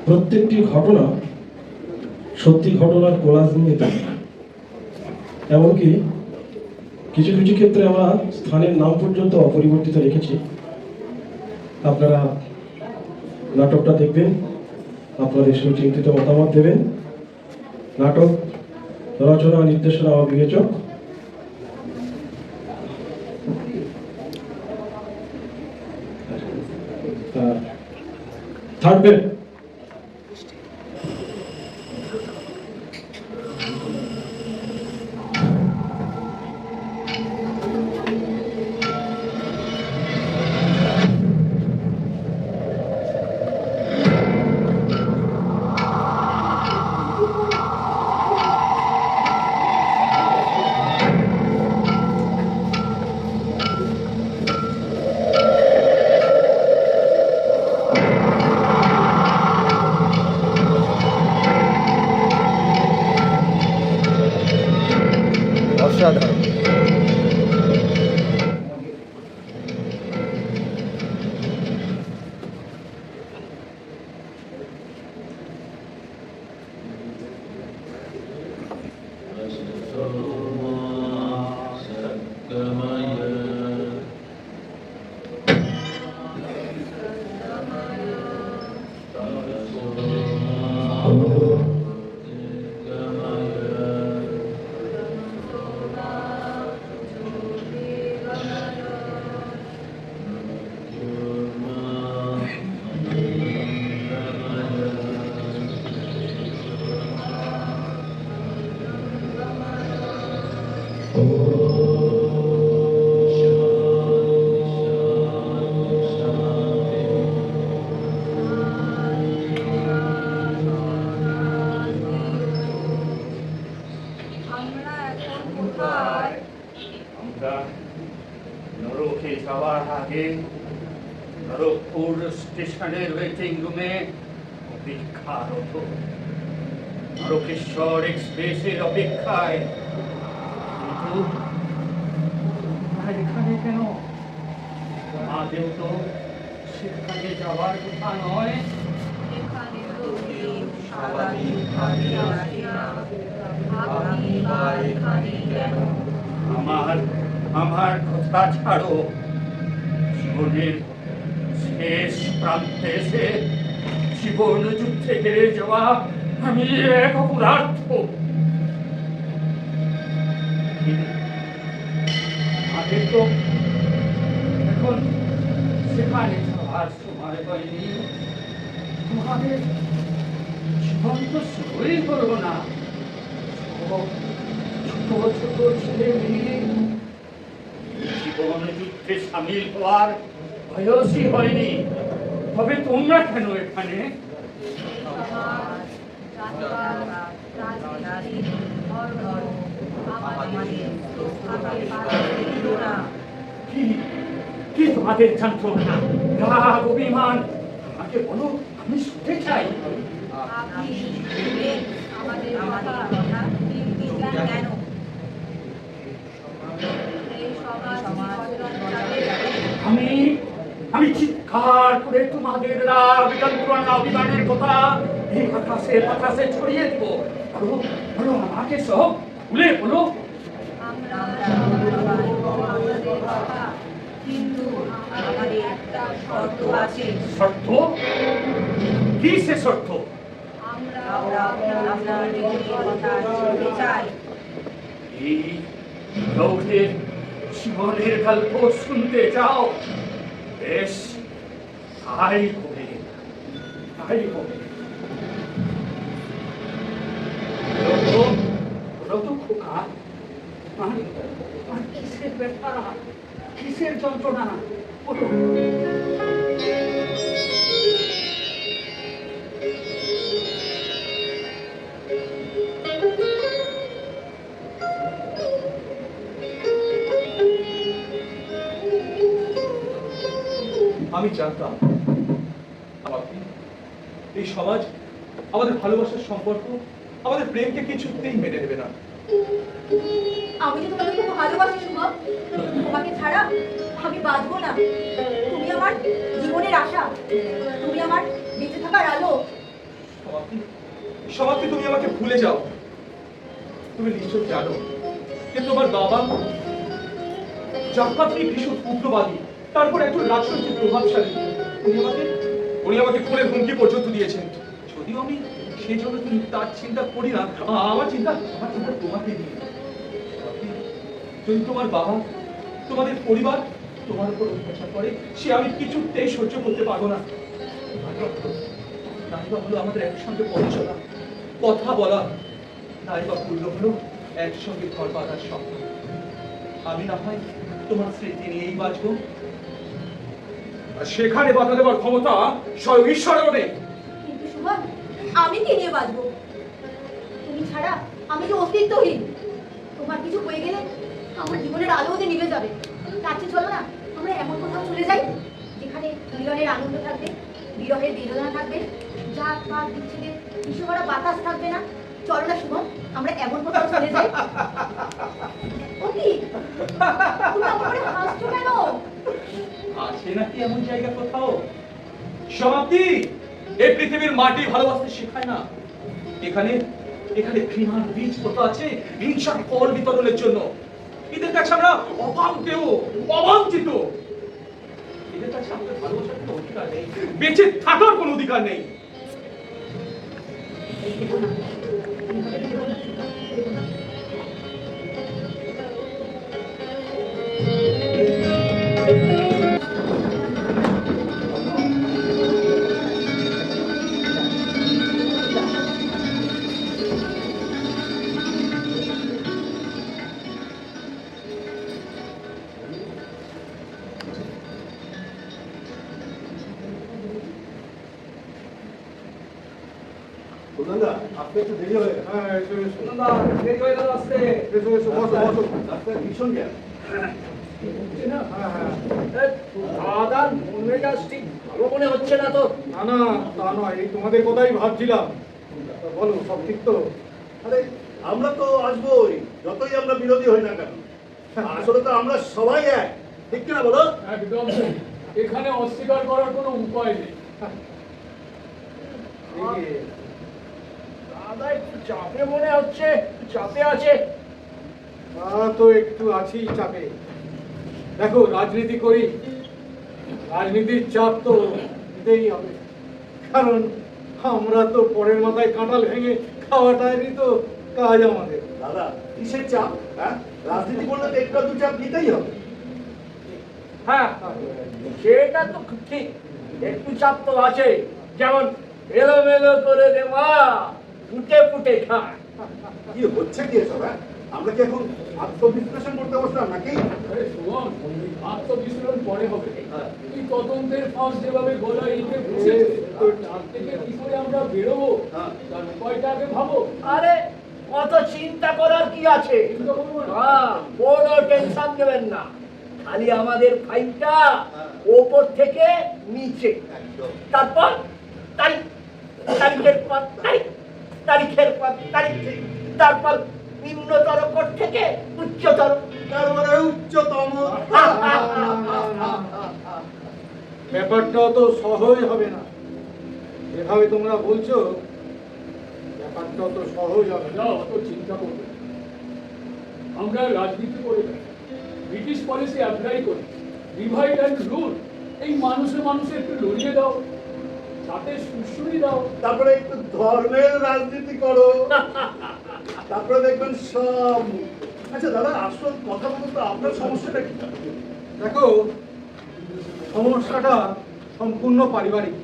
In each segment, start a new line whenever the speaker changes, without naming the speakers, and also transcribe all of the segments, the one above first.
প্রত্যেকটি ঘটনা সত্যি ঘটনার কোলাজ নিয়ে তৈরি। এমনকি কিছু কিছু ক্ষেত্রে আমরা স্থানের নাম পর্যন্ত অপরিবর্তিত রেখেছি। আপনারা নাটকটা দেখবেন, আপনাদের সুচিন্তিত মতামত দেবেন। নাটক রচনা নির্দেশনা ও বিবেচক থার্ড বেড।
অসাধারণ।
নরকে যাওয়ার আগে নরকপুর স্টেশনের ওয়েটিং রুমে অপেক্ষারত। নরকেশ্বর এক্সপ্রেসের অপেক্ষায়। কিন্তু এখানে কেন? আমাদের তো সেখানে যাওয়ার কথা নয়। আমার কথা ছাড়ো। জীবনের শেষ প্রান্তে এসে জীবন যুদ্ধে হেরে যাওয়া আমি এক অপরাধ। আমাদের তো এখন সেখানে যাওয়ার সময় হয়নি। তোমাদের জীবন তো শুরুই করবো না। ছোট ছোট ছেলে মেয়ে জীবন যুদ্ধে সামিল হওয়ার বয়সই হয়নি। তবে তোমরা কেন এখানে? কি তোমাদের যন্ত্রণা, রাগ, অভিমান? আমাকে বলো, আমি শুনতে চাই। আমি চিৎকার করে তোমাদের রাগ, যন্ত্রণা, অভিমানের কথা এই আকাশে বাতাসে ছড়িয়ে দিব। বলো, আমাকে সব খুলে বলো। শর্ত? কি সে শর্ত? এই লৌহের জীবনের গল্প শুনতে চাও? বেশ, তাই হবে। খোকা, কিসের ব্যথা, কিসের যন্ত্রণা?
আমি জানতাম এই সমাজ আমাদের ভালোবাসার সম্পর্ক, আমাদের প্রেমকে কিছুতেই মেনে নেবে না।
আমি যে তোমাকে খুব ভালোবাসি শুভম, তোমাকে ছাড়া আমি বাঁচবো না। তুমি আমার জীবনের আশা, তুমি আমার বেঁচে থাকার আলো।
সমাপ্তি, তুমি আমাকে ভুলে যাও। তুমি নিশ্চয় জানো যে তোমার বাবা জাতপাত্রী ভীষণ উগ্রবাদী, তারপর একজন রাজনৈতিক প্রভাবশালী। উনি আমাকে খুনের হুমকি পর্যন্ত দিয়েছেন। যদিও আমি সেই জন্য তুমি তার চিন্তা করি না, আমার চিন্তা তোমাকে নিয়ে। যদি তোমার বাবা, তোমাদের পরিবার তোমার উপর অত্যাচার করে, সে আমি কিছুতেই সহ্য করতে পারবো না। নাইবা হলো আমাদের একসঙ্গে পথ চলা, কথা বলা, নাইবা পূর্ণ হলো একসঙ্গে ঘর বাঁধার স্বপ্ন। আমি না হয় তোমার স্মৃতি নিয়েই বাঁচবো, আর সেখানে বাধা দেওয়ার ক্ষমতা স্বয়ং ঈশ্বরেরও নেই।
কিন্তু সুমন, আমি কি নিয়ে বাঁচবো? তুমি ছাড়া আমি যে অস্তিত্বহীন। তোমার কিছু হয়ে গেলে আমার জীবনের আলো যে নিভে যাবে। তার চেয়ে চলো না আমরা এমন কোথাও চলে যাই যেখানে মিলনের আনন্দ থাকবে, বিরহের বেদনা থাকবে, জাত পাত বিচ্ছেদের বিষভরা বাতাস থাকবে না। চলো না সুমন, আমরা এমন কোথাও চলে যাই। ও কি, তুমি আমার উপরে হাসছো কেন?
আছে নাকি এমন জায়গা কোথাও? সমাপ্তি, এই পৃথিবীর মাটি ভালোবাসতে শেখায় না। এখানে এখানে ঘৃণার বীজ পোতা আছে হিংসার ফল বিতরণের জন্য। এদের কাছে আমরা অভাবকেও অবাঞ্ছিত। এদের কাছে আমাদের ভালোবাসার কোনো অধিকার নেই, বেঁচে থাকার কোনো অধিকার নেই।
সুনন্দা, আপনি একটু দেরি হয়ে গেল।
হ্যাঁ, সুনন্দা, দেরি হয়ে গেল আসতে।
এসো এসো, বসো বসো। রাস্তায় ভীষণ জ্যাম।
দাদার মন মেজাজ ঠিক ভালো মনে হচ্ছে না তো।
না না, তা নয়, এই তোমাদের কথাই ভাবছিলাম। তা বলো, সব ঠিক তো?
আরে আমরা তো আসবোই, যতই আমরা বিরোধী হই না কেন। আসলে তো আমরা সবাই এক, ঠিক কিনা বলো?
একদম ঠিক। এখানে অস্বীকার করার কোনো উপায় নেই।
দাদা একটু চাপে মনে হচ্ছে, চাপে আছে।
তা তো একটু আছি চাপে। দেখো, রাজনীতি করি, রাজনীতির চাপ তো নিতেই হবে। কারণ আমরা তো পরের মাথায় কাঁঠাল ভেঙে খাওয়াটারই তো কাজ আমাদের।
দাদা, কিসের চাপ? হ্যাঁ, রাজনীতি করলে তো একটু দু চাপ নিতেই হবে।
হ্যাঁ, সেটা তো ঠিক, একটু চাপ তো আছে। যেমন এলোমেলো করে দে মা, ফুটে ফুটে খায়।
কি হচ্ছে কি এসব? হ্যাঁ, আমরা কি এখন আত্মবিশ্লেষণ করতে বসলাম নাকি?
আরে শোন, আত্মবিস্ফোরণ পরে হবে। এই তদন্তের ফাঁস যেভাবে গলায় ইঁটে বসেছে, তার থেকে কি করে আমরা বেরোবো তার উপায়টা আগে ভাবো।
আরে অত চিন্তা করার কি আছে?
চিন্তা করবো না।
কোনো টেনশন নেবেন না, খালি আমাদের ফাইলটা ওপর থেকে নিচে,
একদম।
তারপর তারিখ, তারিখের পর তারিখ, তারিখের পর তারিখ, তারপর নিম্নতর কোড থেকে উচ্চতর।
তার মানে উচ্চতম।
ব্যাপারটা তো সহজ হবে না, এভাবে তোমরা বলছো। ব্যাপারটা তো সহজ হবে না, অত চিন্তা করবে না। আমরা রাজনীতি করে না, ব্রিটিশ পলিসি অ্যাপ্লাই করি, ডিভাইড অ্যান্ড রুল। এই মানুষে মানুষে একটু লড়িয়ে দাও, তাতে সুশ্রী দাও।
তারপরে একটু ধর্মের রাজনীতি করো, তারপরে দেখবেন সব। আচ্ছা দাদা, আসল কথা বলুন তো, আপনার সমস্যাটা কি?
দেখো, সমস্যাটা সম্পূর্ণ পারিবারিক।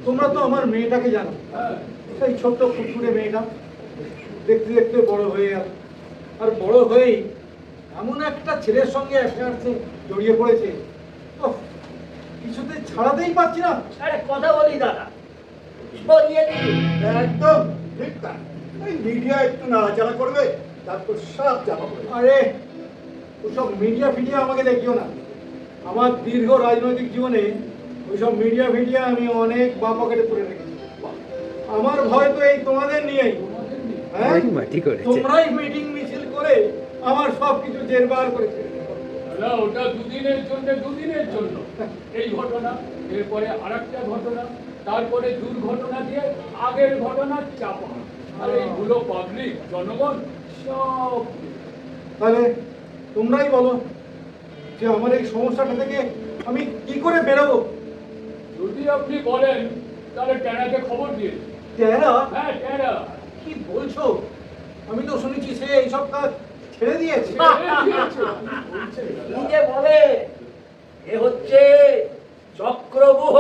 তোমরা তো আমার মেয়েটাকে জানো, সেই ছোট্ট ফুটফুটে মেয়েটা দেখতে দেখতে বড় হয়ে গেল। আর বড় হয়েই এমন একটা ছেলের সঙ্গে অ্যাফেয়ার্সে জড়িয়ে পড়েছে, উফ, কিছুতে ছাড়াতেই পারছি না।
আরে কথা বলি দাদা, সরিয়ে দিন।
একদম ঠিক তাই। এই মিডিয়া একটু নাড়াচাড়া করবে, তারপর সব চাপা পড়বে।
আরে ওসব মিডিয়া ফিডিয়া আমাকে দেখিও না। আমার দীর্ঘ রাজনৈতিক জীবনে ওইসব মিডিয়া আমি অনেক বা পকেটে পুরে রেখেছি। আমার ভয় তো এই তোমাদের নিয়েই। হ্যাঁ, তোমরাই মিটিং মিছিল করে আমার সব কিছু জেরবার করেছে। ওটা দুদিনের জন্য এই ঘটনা, এরপরে আরেকটা ঘটনা, তারপরে দুর্ঘটনা দিয়ে আগের ঘটনা চাপা, আর এইগুলো পাবলিক জনগণ সব।
তাহলে তোমরাই বলো যে আমার এই সমস্যাটা থেকে আমি কি করে বেরোবো?
যদি আপনি বলেন তাহলে ট্যানাকে খবর দিয়ে দিন।
ট্যানা?
হ্যাঁ, ট্যানা।
কি বলছো? আমি তো শুনেছি সে এইসব কাজ ছেড়ে দিয়েছে।
কি যে বলে, এ হচ্ছে চক্রবুহ,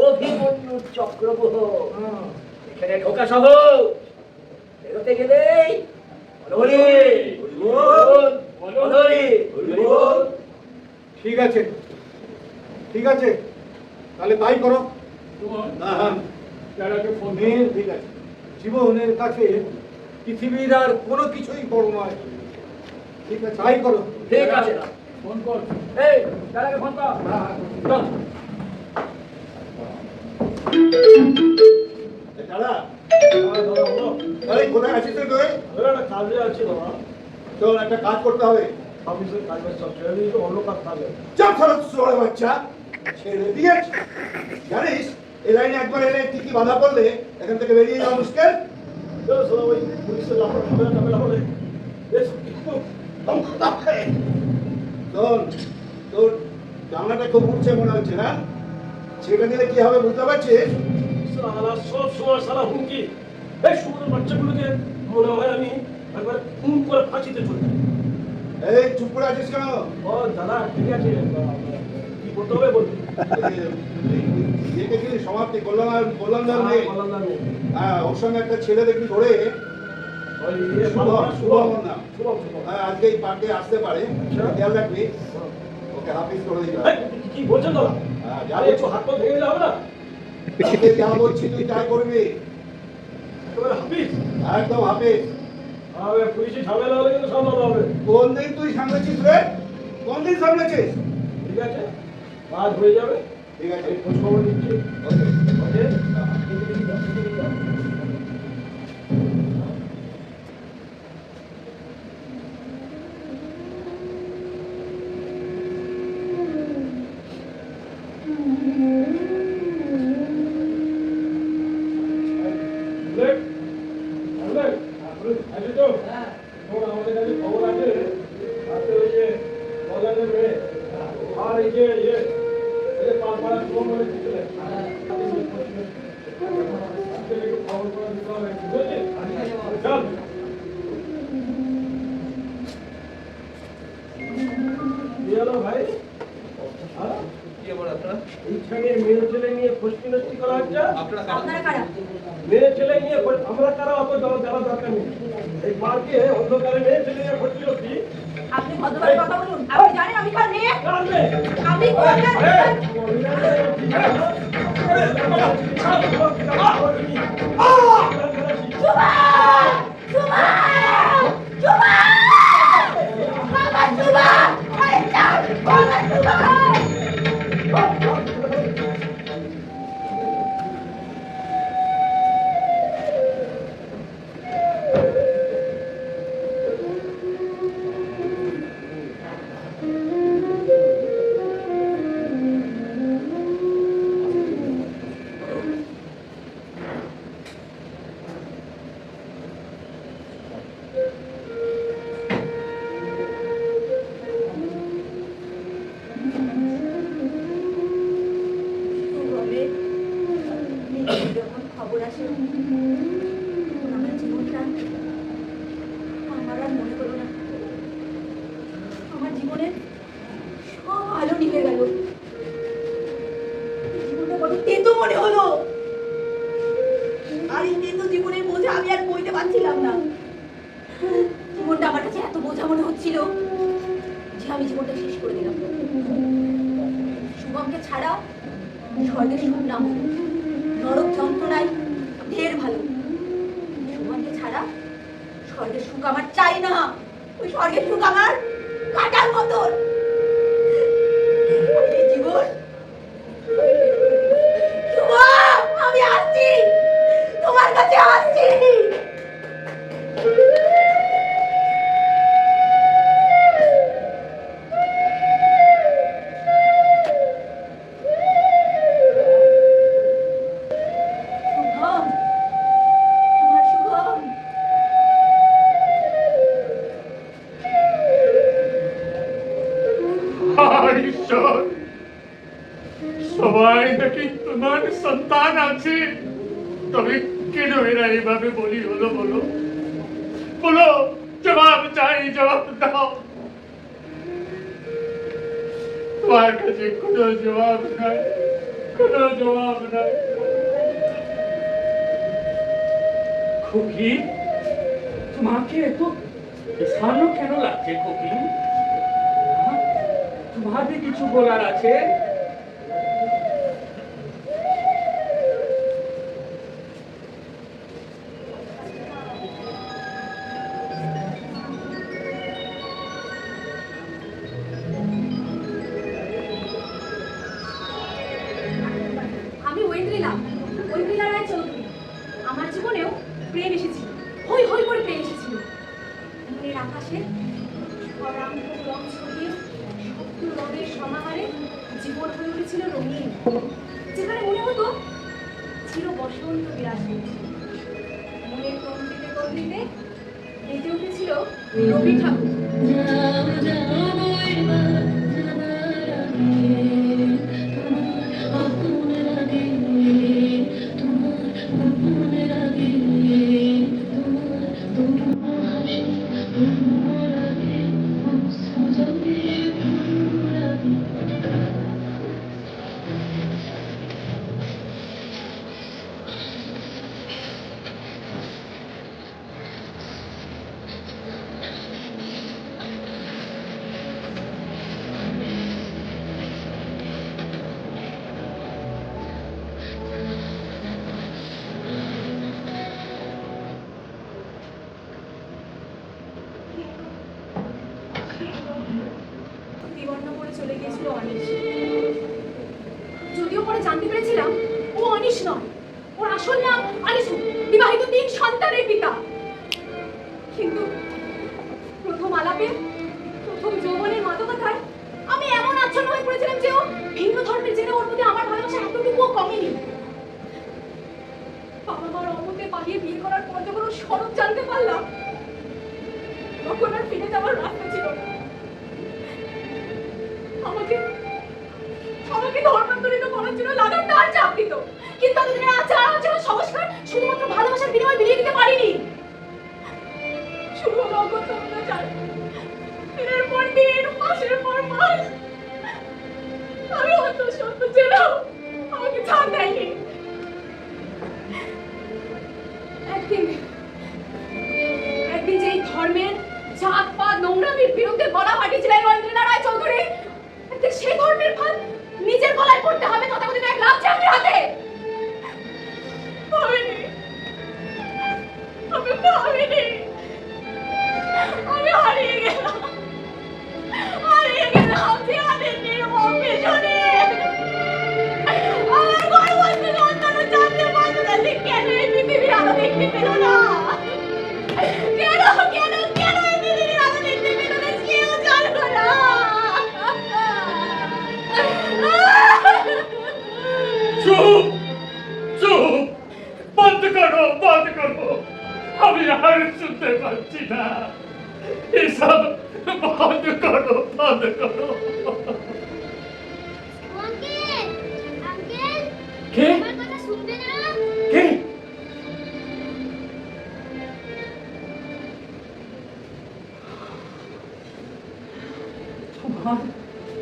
অভিমন্যুর চক্রবুহ। এখানে ঢোকা সহ বেরোতে গেলেই হরি বল, হরি বল।
ঠিক আছে, ঠিক আছে, তাহলে তাই করো।
তোমার
হ্যাঁ,
ট্যানাকে ফোন
মেয়ের ঠিক আছে। জীবনের কাছে পৃথিবীর আর কোনো কিছুই বড় নয়। ঠিক আছে, তাই করো।
ঠিক আছে,
ফোন কর।
এই ট্যানাকে ফোন কর। চল।
দাদা,
হ্যাঁ, দাদা বলো।
আরে কোথায় আছিস তুই?
আমি একটা কাজে আছি দাদা।
চল, একটা কাজ করতে হবে।
অফিসের কাজ বাজ সব ছেড়ে দিয়ে তো অন্য কাজ থাকে।
চাপ ছাড়া ছোড়া বাচ্চা, ছেড়ে দিয়েছ। জানিস এই লাইনে একবার এলে কি বাধা পড়লে এখান থেকে বেরিয়ে যাওয়া মুশকিল।
চলো শোনো, ওই পুলিশের লাফার ঝামেলা হলে বেশ একটু
শোন, তোর জানলাটা খুব উঠছে মনে হচ্ছে না? ছেড়ে দিলে কি হবে বুঝতে পারছিস?
সালা সব সময় সালা হুমকি। এই সুন্দর বাচ্চাগুলোকে মনে হয় আমি একবার খুন করে ফাঁসিতে চলে যাই।
এই চুপ করে আছিস কেন?
ও দাদা ঠিক আছে, কি করতে হবে বলবি?
দেখেছিলি সমাপ্তি কল্যাণ কল্যাণ
হ্যাঁ,
নেই।
বললাম না আমি।
হ্যাঁ, ওর সঙ্গে একটা ছেলে দেখবি ধরে
ওই
শুভম, শুভম ওর নাম।
শুভম, শুভম।
হ্যাঁ, আজকে এই পার্কে আসতে পারে, খেয়াল রাখবি। ওকে হাফিজ করে দিতে
এই,
হবে।
কি বলছেন দাদা?
হ্যাঁ, যা
আরে একটু হাত পা ভেঙে যাবে না?
তোকে যা বলছি তুই তাই করবি।
একেবারে হাফিজ।
একদম হাফিজ।
আরে পুলিশে ঝামেলা হলে কিন্তু সামলাতে হবে।
কোন দিন তুই সামলেছিস রে? কোন দিন সামলেছিস?
ঠিক আছে, কাজ হয়ে যাবে।
ঠিক আছে,
আমি খোঁজ খবর নিচ্ছি।
ওকে।
ওকে? বুলেট, বুলেট, আছে তো? শোন, আমাদের কাছে খবর আছে, রাতে ওই যে বগানের মেয়ে, আর এই যে এই যে পাড়ার শুভম বলে কি ছেলে, আজকে একটু খবর করে দিতে হবে, বুঝেছিস? চল। কি হলো ভাই? হ্যাঁ?
কি বল আপনারা?
এইখানে মেয়ে ছেলে নিয়ে ফষ্টি নষ্টি করা হচ্ছে?
আপনারা কারা?
আপনারা কারা?
মেয়ে ছেলে নিয়ে আমরা কারা অত জানা দরকার নেই। এই পার্কে অন্ধকারে মেয়ে ছেলে নিয়ে ফষ্টি নষ্টি
আপনি ভদ্রভাবে কথা বলুন। আপনি জানেন আমি কার মেয়ে?
কারবে।
আমি কোন যখন খবর আসে আমার জীবনটা আমার আর মনে হলো না। আমার জীবনের সব আলো নিভে গেল। জীবনটা বড় তেতো মনে হলো। আর এই তেতো জীবনের বোঝা আমি আর বইতে পারছিলাম না। জীবনটা আমার কাছে এত বোঝা মনে হচ্ছিল যে আমি জীবনটা শেষ করে দিলাম। শুভমকে ছাড়া স্বর্গের সুখ নাম, নরক যন্ত্রণায় ঢের ভালো। সুমনকে ছাড়া স্বর্গের সুখ আমার চাই না। ওই স্বর্গের সুখ আমার কাটার মতন। এই জীবন শুভম, আমি আসছি, তোমার কাছে আসছি।
নাকি তোমার সন্তান আছে, তবে কেন এরা এইভাবে বলি হলো বলো? বলো, জবাব চাই, জবাব দাও। তোমার কাছে কোনো জবাব নাই, কোনো জবাব নাই। খুকি, তোমাকে এত বিষণ্ণ কেন লাগছে খুকি? তোমাকে কিছু বলার আছে?
আমি ঐন্দ্রিলা রায় চৌধুরী। আমার জীবনেও প্রেম এসেছিল, হই হই করে প্রেম এসেছিল। মনের আকাশে অরাম্ভ রং ছড়িয়ে শব্দ রঙের সমাহারে জীবন হয়ে উঠেছিল রঙিন, যেখানে মনে হতো চির বসন্ত বিরাজ করছে। মনের কমতিতে কমতিতে বেজে উঠেছিল রবি ঠাকুর। বিবর্ণ করে চলে গিয়েছিল অনিশ। যদিও পরে জানতে পেরেছিলাম ও অনিশ নয়, ওর আসল নাম আনিসু, বিবাহিত 3 সন্তানের পিতা। কিন্তু প্রথম আলাপে, প্রথম যৌবনের মাদকতায় আমি এমন আচ্ছন্ন হয়ে পড়েছিলাম যে ও ভিন্ন ধর্মের জেনে ওর প্রতি আমার ভালোবাসা এতটুকুও কমেনি। বাবা মার অমতে পালিয়ে বিয়ে করার পর যখন ওর স্বরূপ জানতে পারলাম, তখন আর ফিরে যাওয়ার রাস্তা ছিল না। আমাকে ধর্মান্তরিত করার জন্য লাগাতার চাপ দিত, কিন্তু এতদিনের আচার আচরণ সংস্কার শুধুমাত্র ভালোবাসার বিনিময়ে বিলিয়ে দিতে পারিনি। শুরু হলো অগত্য অত্যাচার, দিনের পর দিন, মাসের পর মাস। আমি অত সত্য ছিলাম, আমাকে ছাড় দেয়নি। একদিন যেই ধর্মের জাত পাত নোংরামির বিরুদ্ধে গলা ফাটিয়েছিলেন ঐন্দ্রিলা রায় চৌধুরী, সেই ধর্মের ফাঁদ নিজের গলায় পড়তে হবে তথাকথিত এক লাভ চাকরির হাতে। আমি হারিয়ে গেলাম দেহাদের নির্মম পেছনে। আমার গর্ভস্থ সন্তানও জানতে পারতো না যে কেন এই পৃথিবীর আলো দেখতে পেল না, কেন এই পৃথিবীর আলো দেখতে পেল না, কেউ জানতো না।
চুপ চুপ, বন্ধ করো, বন্ধ করো, আমি আর শুনতে পাচ্ছি না। এসব বন্ধ করো, বন্ধ করো। কে? কে?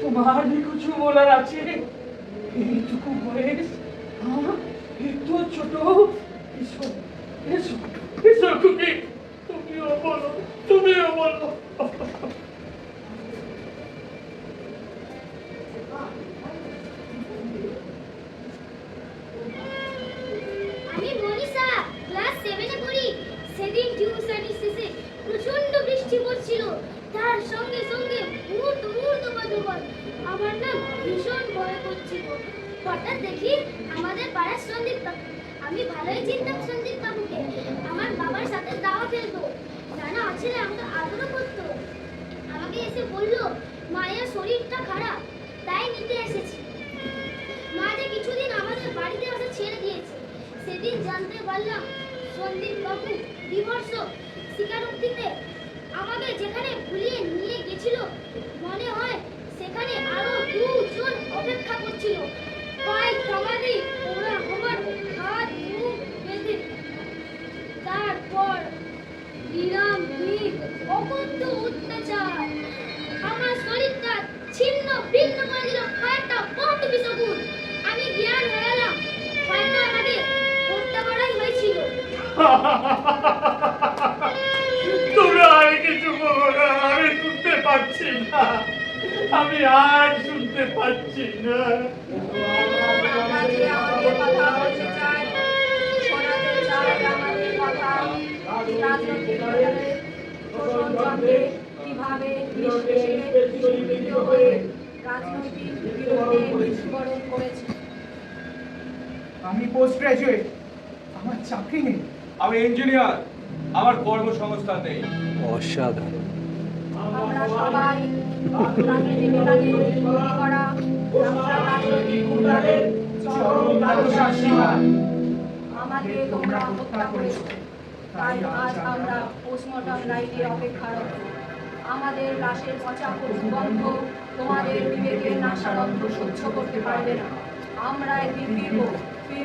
তোমার কিছু বলার আছে? এইটুকু বয়স, এত ছোট। এসো এসো এসো খুকি, তুমিও বলো, তুমিও বলো।
আমি মনীষা, ক্লাস 7 এ পড়ি। সেদিন টিউশনি শেষে প্রচন্ড বৃষ্টি পড়ছিল, তার সঙ্গে সঙ্গে মুহূর্ত বজ্রপাত। আমার না ভীষণ ভয় করছিল। হঠাৎ দেখি আমাদের পাড়ার সন্দীপ বাবু। আমি ভালোই চিনতাম সন্দীপ বাবুকে, আমার বাবার সাথে দাওয়া খেলতো, নানা আছে আমাকে আদরও করতো। আমাকে এসে বলল মায়ের শরীরটা খারাপ, তাই নিতে এসেছি। মা যে কিছুদিন আমাদের বাড়িতে আসা ছেড়ে দিয়েছে। সেদিন জানতে পারলাম সন্দীপ বাবু বিমর্ষ স্বীকারোক্তিতে আমাকে যেখানে ভুলিয়ে নিয়ে গেছিল, মনে হয় সেখানে আরো 2 জন অপেক্ষা করছিল। পায়ে থামার
তুমি আর কিছু বলো না, আমি শুনতে পাচ্ছি না, আমি আর শুনতে পাচ্ছি না।
আমরা যে আমাদের কথা বলতে চাই, শোনাতে চাই আমাদের কথা। রাজনৈতিক দলের শোষণযন্ত্রে কিভাবে নিষ্পেষিত হয়ে রাজনৈতিক বিরোধে মৃত্যুবরণ করেছে।
আমি পোস্ট গ্রাজুয়েট, আমার চাকরি নেই।
আমি ইঞ্জিনিয়ার, আমার কর্মসংস্থান নেই।
অসাধারণ।
আমরা সবাই রাজনীতি মেলাকে তৈরি করা রাজনৈতিক উন্নয়নের চরম লালসার শিকার। আমাকে তোমরা হত্যা করেছো, তাই আজ আমরা পোস্টমর্টম লাইনে অপেক্ষারত। আমাদের লাশের পচা গন্ধ তোমাদের বিবেকের নাসারন্ধ্র সহ্য করতে পারবে না। আমরা একদিন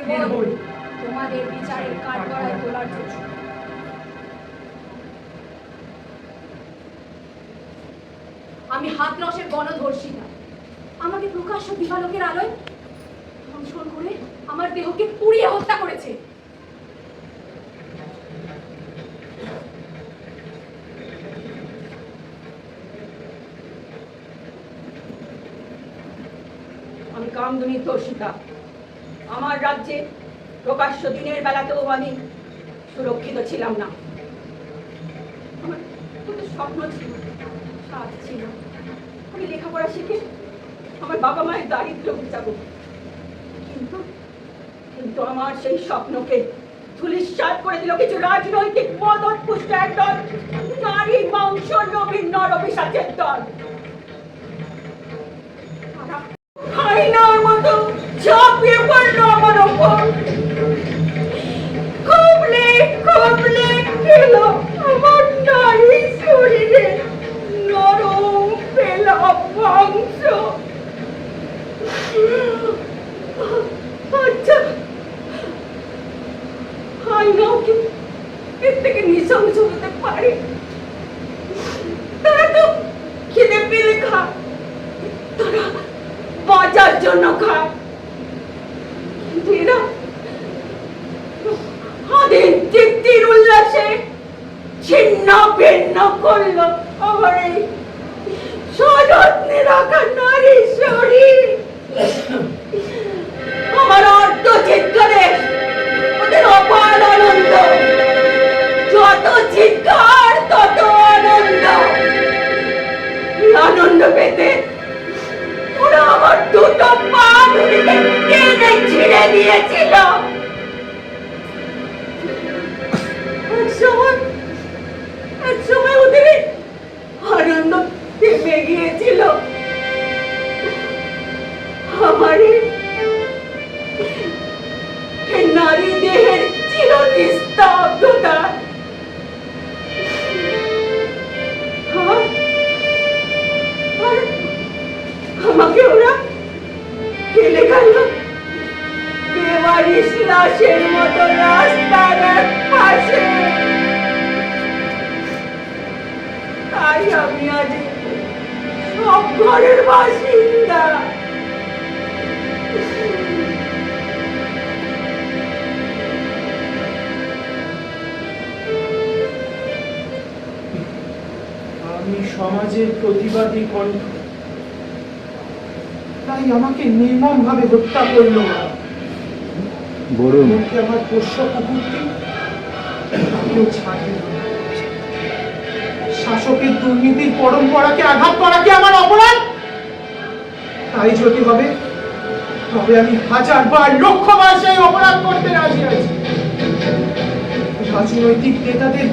ফিরবই তোমাদের বিচারের কাঠগড়ায় তোলার জন্য। আমি হাতরসের গণধর্ষিতা। আমাকে প্রকাশ্য দিবালোকের আলোয় ধর্ষণ করে আমার দেহকে পুড়িয়ে হত্যা করেছে। আমি কামদুনির ধর্ষিতা। আমার রাজ্যে প্রকাশ্য দিনের বেলাতেও আমি সুরক্ষিত ছিলাম না। আমার কত স্বপ্ন ছিল, সাথ ছিল। আমি লেখাপড়া শিখে আমার বাবা মায়ের দারিদ্র্য ঘুচাবো, কিন্তু আমার সেই স্বপ্নকে ধূলিসাৎ করে দিল কিছু রাজনৈতিক মদত পুষ্ট একদল নারী মাংস লোভী নরপিশাচের দল। আয়নার মতো ঝাঁপিয়ে পড়লো আমার ওপর, খুবলে খুবলে খেলো আমার নারী শরীরে নরম ফেলা মাংস। আচ্ছা, আয়নাও কি এর থেকে নৃশংস হতে পারে? তারা তো খিদে পেলে খায়, তারা বাঁচার জন্য খায়, কিন্তু এরা আদিম তৃপ্তির উল্লাসে ছিন্ন ভিন্ন করলো আমার এই সযত্নে রাখা নারী শরীর। আমার অর্ধ চিৎকারে ওদের অপার আনন্দ, যত চিৎকার তত আনন্দ। আনন্দ পেতে ওরা আমার দুটো পা দুটিকে টেনে ছিঁড়ে দিয়েছিল। এক সময় ওদের আনন্দ থেমে গিয়েছিল। আমার নারী দেহের চির নিস্তব্ধতা আমাকে ওরা ফেলে গেল বেওয়ারিশ লাশের মতো রাস্তার এক পাশে। তাই আমি আজ সব ঘরের বাসিন্দা।
আমি সমাজের প্রতিবাদী কণ্ঠ, তাই আমাকে নির্মম ভাবে হত্যা করলো।
বরুণ,
এমনকি আমার পোষ্য কুকুরটি কেউ ছাড়বে না। শাসকের দুর্নীতির পরম্পরাকে আঘাত করা কি আমার অপরাধ? তাই যদি হবে তবে আমি 1000 বার 1,00,000 বার সেই অপরাধ করতে রাজি আছি। রাজনৈতিক নেতাদের